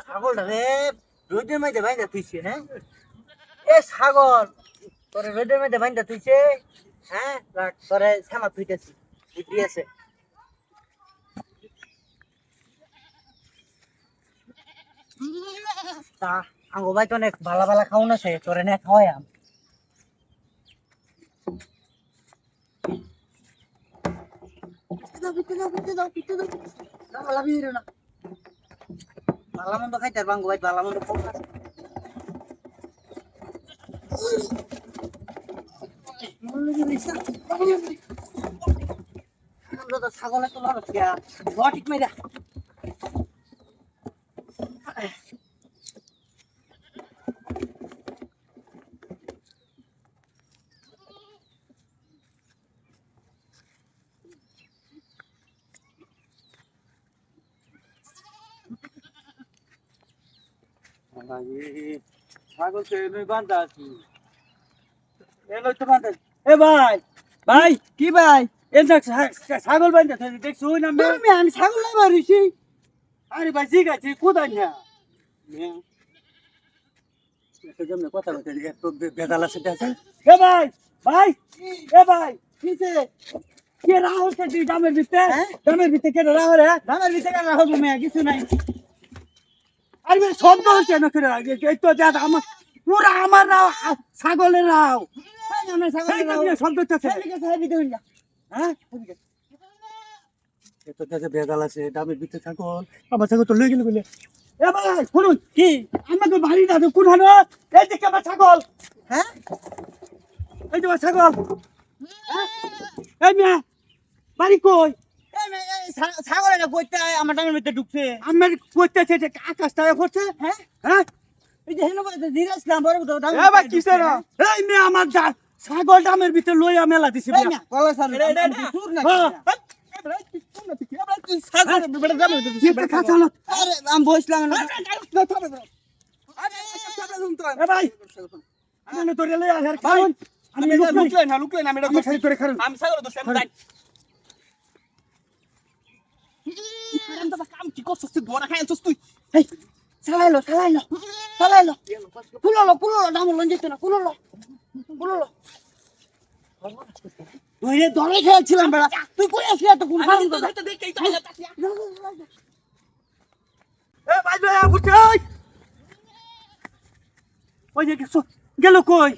ছাগলটা রে রোদের মধ্যে বাইন্দা তুইছে হ্যাঁ এ ছাগল তোরে রোদের মধ্যে বাইন্দা তুইছে হ্যাঁ তোরে শ্যামা তুইতেছি বুদ্ধি আছে তা আঙ্গো ভাই তো অনেক ভালো ভালো খাওয়ান আছে তোরে না খাওয়াই আম ভালো মন্দ খাইতে আর বাঙ্গো ভাই ভালো মন্দ কম আছে ছাগলের তো লড় ঠিক মেয়েরা ছাগল তো এনে বান্ধা আছি এলো তো বান্ধা এ ভাই ভাই কি ভাই এ ছাগল বান্ধা দেখছো না আমি ছাগল লাই মারিছি আরে ভাই ঠিক আছে কোথায় না জমনে কথা বলতে একটু বেদাল আছে দেখেন এ ভাই ভাই এ ভাই কিসে কে রাহুল কে তুই দামের ভিতরে কে রাহুল রে দামের ভিতরে কে রাহুল মে কিছু নাই আরে ভাই শব্দ হচ্ছে না করে আগে এই তো যা আমার পুরা আমার রাও ছাগলের রাও না ছাগলের রাও শব্দ হচ্ছে হ্যাঁ এত কাছে বেদাল আছে দামের ভিতরে ছাগল আমার ছাগল তো লই গেল বলে এ ভাই শুনুন কি আমাদের বাড়ি না কোন হানো এই যে কেমন ছাগল হ্যাঁ এই যে ছাগল হ্যাঁ এই মিয়া বাড়ি কই ছাগল এটা কইতে আমার ডাঙের ভিতরে ঢুকছে আমার কইতেছে যে আকাশটা পড়ছে হ্যাঁ হ্যাঁ এই যে হেন বলে ধীরাজ না বড় দাম এ ভাই কিসে না এই মিয়া আমার ছাগল ডামের ভিতরে লইয়া মেলা দিছে মিয়া কলা ছাগল এটা সুর না আমি বসলাম চালাইলো কুলো ডামল যেত না কুলো দরে খেয়েছিলাম বেড়া তুই কই আসলি এত কোন গেল কই